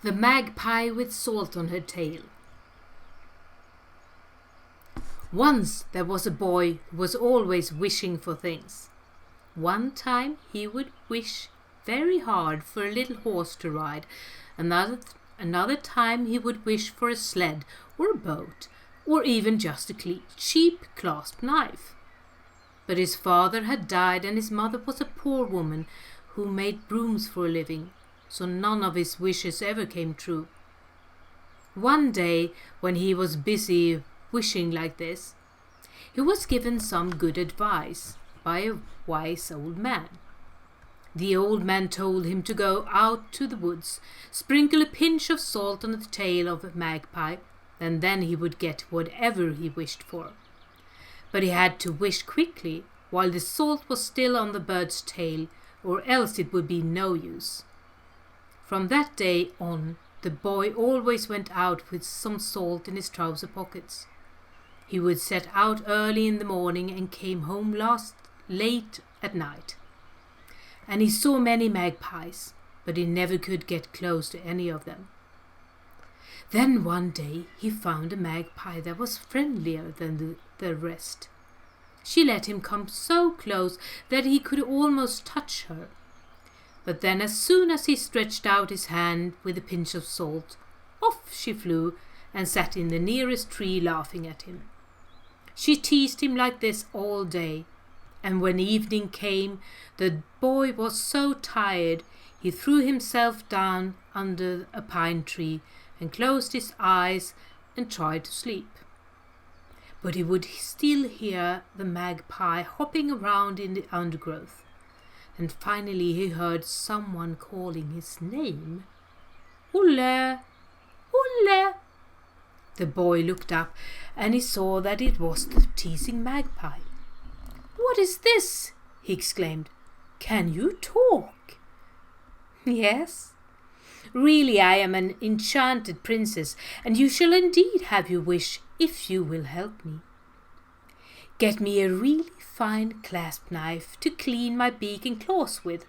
The Magpie with Salt on her Tail. Once there was a boy who was always wishing for things. One time he would wish very hard for a little horse to ride. Another time he would wish for a sled or a boat, or even just a cheap clasp knife. But his father had died, and his mother was a poor woman who made brooms for a living, so none of his wishes ever came true. One day, when he was busy wishing like this, he was given some good advice by a wise old man. The old man told him to go out to the woods, sprinkle a pinch of salt on the tail of a magpie, and then he would get whatever he wished for. But he had to wish quickly, while the salt was still on the bird's tail, or else it would be no use. From that day on, the boy always went out with some salt in his trouser pockets. He would set out early in the morning and came home late at night. And he saw many magpies, but he never could get close to any of them. Then one day he found a magpie that was friendlier than the rest. She let him come so close that he could almost touch her. But then as soon as he stretched out his hand with a pinch of salt, off she flew and sat in the nearest tree laughing at him. She teased him like this all day, and when evening came, the boy was so tired he threw himself down under a pine tree and closed his eyes and tried to sleep. But he would still hear the magpie hopping around in the undergrowth. And finally he heard someone calling his name. Olle! Olle! The boy looked up, and he saw that it was the teasing magpie. "What is this?" he exclaimed. "Can you talk?" "Yes. Really, I am an enchanted princess, and you shall indeed have your wish if you will help me. Get me a really fine clasp knife to clean my beak and claws with,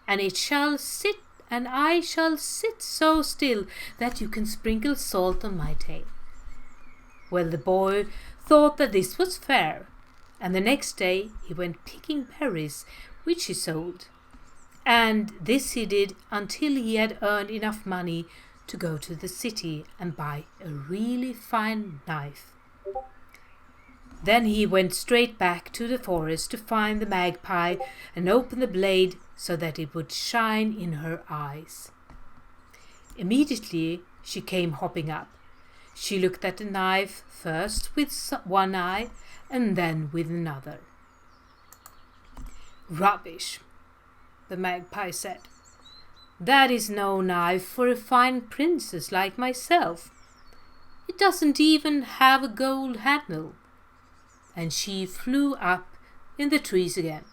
and I shall sit so still that you can sprinkle salt on my tail." Well, the boy thought that this was fair, and the next day he went picking berries, which he sold. And this he did until he had earned enough money to go to the city and buy a really fine knife. Then he went straight back to the forest to find the magpie and open the blade so that it would shine in her eyes. Immediately she came hopping up. She looked at the knife first with one eye and then with another. "Rubbish," the magpie said. "That is no knife for a fine princess like myself. It doesn't even have a gold handle." And she flew up in the trees again.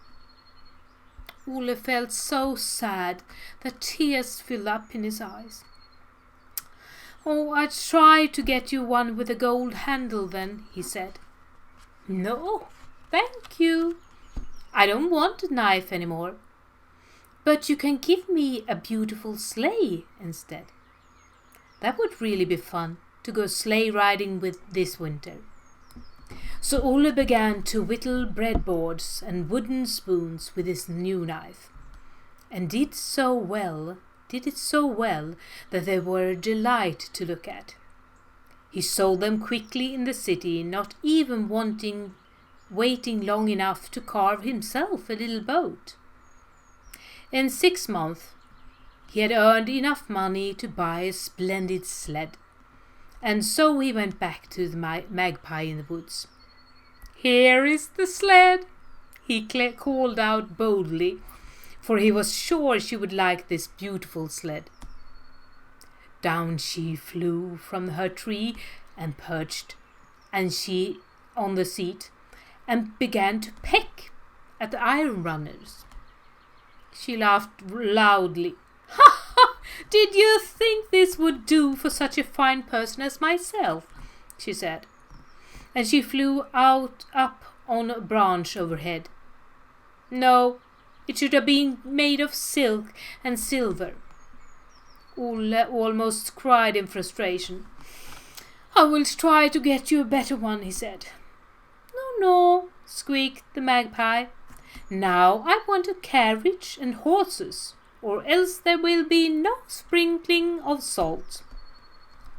Ole felt so sad that tears filled up in his eyes. "Oh, I'd try to get you one with a gold handle then," he said. "No, thank you. I don't want a knife anymore. But you can give me a beautiful sleigh instead. That would really be fun to go sleigh riding with this winter." So Ole began to whittle breadboards and wooden spoons with his new knife, and did it so well that they were a delight to look at. He sold them quickly in the city, not even waiting long enough to carve himself a little boat. In 6 months he had earned enough money to buy a splendid sled, and so he went back to the magpie in the woods. "Here is the sled," he called out boldly, for he was sure she would like this beautiful sled. Down she flew from her tree and perched on the seat and began to peck at the iron runners. She laughed loudly. "Ha ha! Did you think this would do for such a fine person as myself?" she said. And she flew up on a branch overhead. "No, it should have been made of silk and silver." Ole almost cried in frustration. "I will try to get you a better one," he said. No, squeaked the magpie. "Now I want a carriage and horses, or else there will be no sprinkling of salt."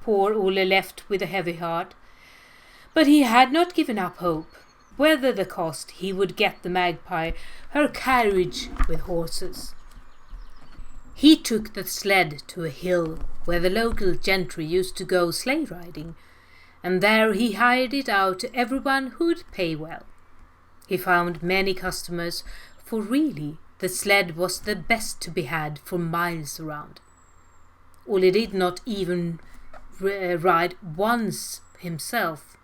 Poor Ole left with a heavy heart. But he had not given up hope. Whether the cost, he would get the magpie her carriage with horses. He took the sled to a hill where the local gentry used to go sleigh riding, and there he hired it out to everyone who'd pay well. He found many customers, for really the sled was the best to be had for miles around. Ole did not even ride once himself.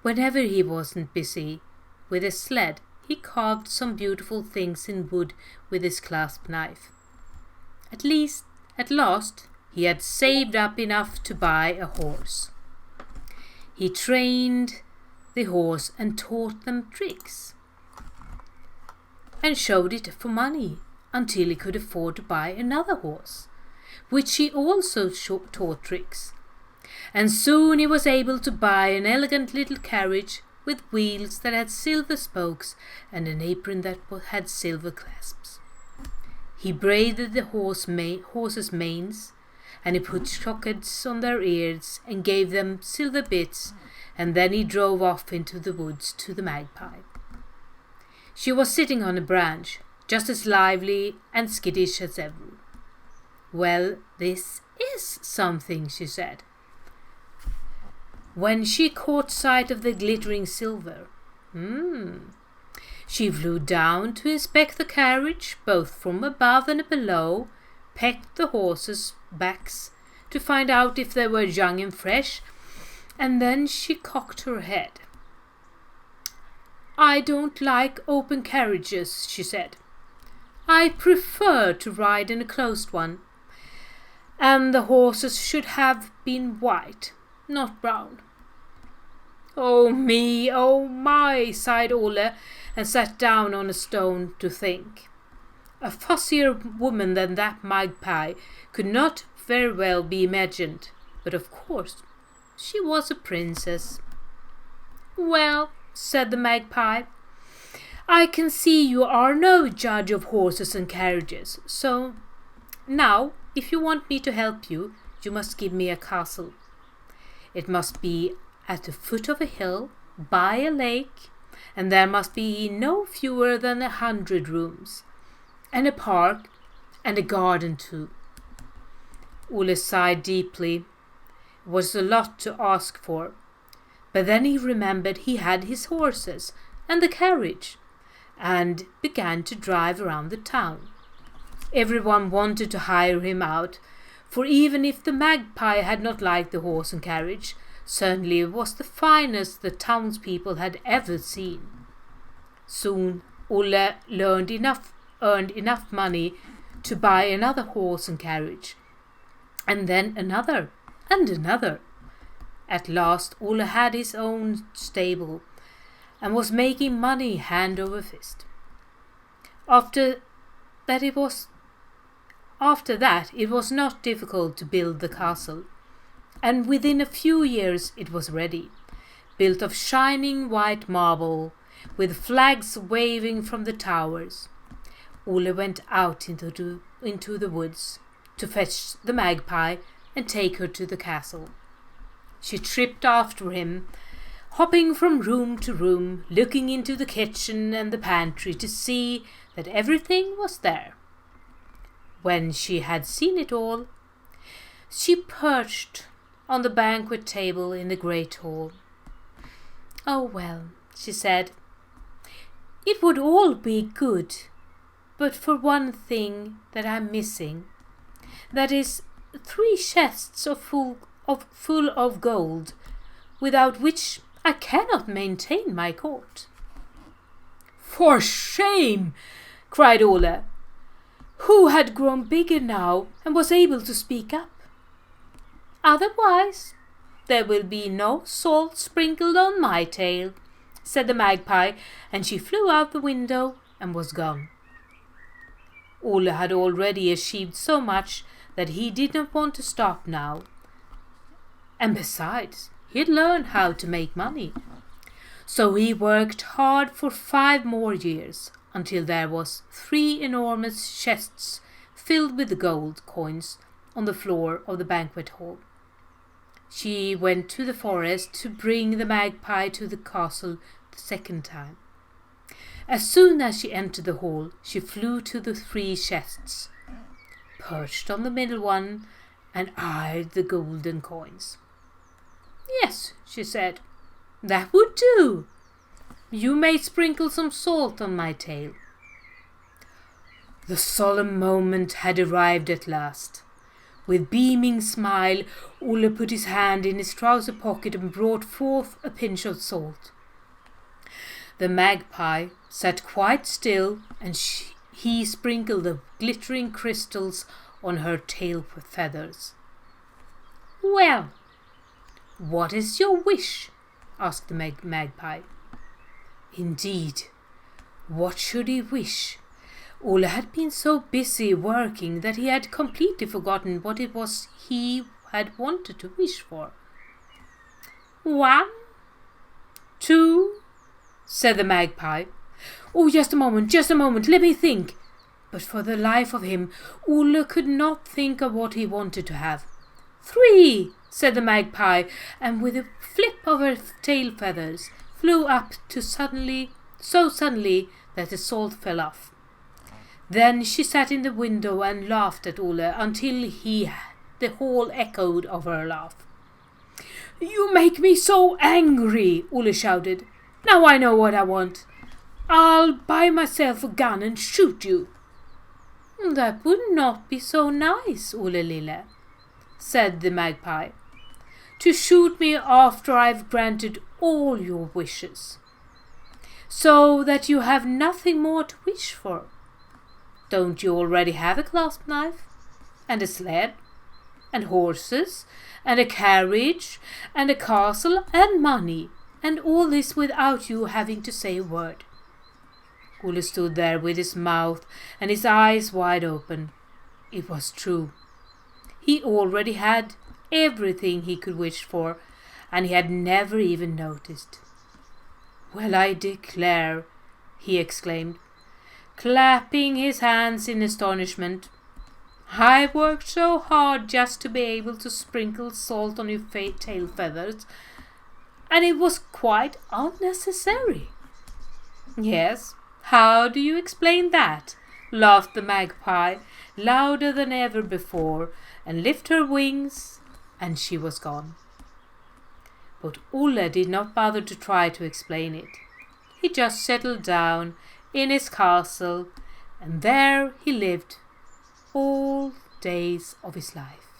Whenever he wasn't busy with his sled, he carved some beautiful things in wood with his clasp knife. At last, he had saved up enough to buy a horse. He trained the horse and taught them tricks, and showed it for money until he could afford to buy another horse, which he also taught tricks. And soon he was able to buy an elegant little carriage with wheels that had silver spokes and an apron that had silver clasps. He braided the horses' manes, and he put sockets on their ears and gave them silver bits, and then he drove off into the woods to the magpie. She was sitting on a branch, just as lively and skittish as ever. "Well, this is something," she said, when she caught sight of the glittering silver. She flew down to inspect the carriage, both from above and below, pecked the horses' backs to find out if they were young and fresh, and then she cocked her head. "I don't like open carriages," she said. "I prefer to ride in a closed one, and the horses should have been white, not brown." "Oh me, oh my," sighed Ole, and sat down on a stone to think. A fussier woman than that magpie could not very well be imagined, but of course she was a princess. "Well," said the magpie, "I can see you are no judge of horses and carriages, so now, if you want me to help you, you must give me a castle. It must be at the foot of a hill, by a lake, and there must be no fewer than 100 rooms, and a park, and a garden too." Ole sighed deeply. It was a lot to ask for, but then he remembered he had his horses and the carriage, and began to drive around the town. Everyone wanted to hire him out, for even if the magpie had not liked the horse and carriage, certainly it was the finest the townspeople had ever seen. Soon Ole earned enough money to buy another horse and carriage, and then another and another. At last Ole had his own stable, and was making money hand over fist. After that, it was not difficult to build the castle, and within a few years it was ready, built of shining white marble, with flags waving from the towers. Ole went out into the woods to fetch the magpie and take her to the castle. She tripped after him, hopping from room to room, looking into the kitchen and the pantry to see that everything was there. When she had seen it all, she perched on the banquet table in the great hall. "Oh well," she said, "it would all be good, but for one thing that I'm missing. That is 3 chests full of gold, without which I cannot maintain my court." "For shame!" cried Ole, who had grown bigger now and was able to speak up. "Otherwise there will be no salt sprinkled on my tail," said the magpie, and she flew out the window and was gone. Ole had already achieved so much that he did not want to stop now. And besides, he had learned how to make money. So he worked hard for 5 more years, until there was 3 enormous chests filled with gold coins on the floor of the banquet hall. She went to the forest to bring the magpie to the castle the second time. As soon as she entered the hall, she flew to the 3 chests, perched on the middle one, and eyed the golden coins. "Yes," she said, "that would do. You may sprinkle some salt on my tail." The solemn moment had arrived at last. With beaming smile, Ole put his hand in his trouser pocket and brought forth a pinch of salt. The magpie sat quite still, and he sprinkled the glittering crystals on her tail feathers. "Well, what is your wish?" asked the magpie. Indeed, what should he wish? Ole had been so busy working that he had completely forgotten what it was he had wanted to wish for. 1, 2, said the magpie. "Oh, just a moment, let me think." But for the life of him, Ole could not think of what he wanted to have. 3, said the magpie, and with a flip of her tail feathers, flew up so suddenly that the salt fell off. Then she sat in the window and laughed at Ole until the hall echoed of her laugh. "You make me so angry," Ole shouted. "Now I know what I want. I'll buy myself a gun and shoot you." "That would not be so nice, Ole Lille," said the magpie, "to shoot me after I've granted all your wishes, so that you have nothing more to wish for. Don't you already have a clasp knife, and a sled, and horses, and a carriage, and a castle, and money, and all this without you having to say a word?" Ole stood there with his mouth and his eyes wide open. It was true. He already had everything he could wish for, and he had never even noticed. "Well, I declare," he exclaimed, clapping his hands in astonishment. "I worked so hard just to be able to sprinkle salt on your tail feathers, and it was quite unnecessary." "Yes, how do you explain that?" laughed the magpie, louder than ever before, and lifted her wings, and she was gone. But Ole did not bother to try to explain it. He just settled down in his castle, and there he lived all days of his life.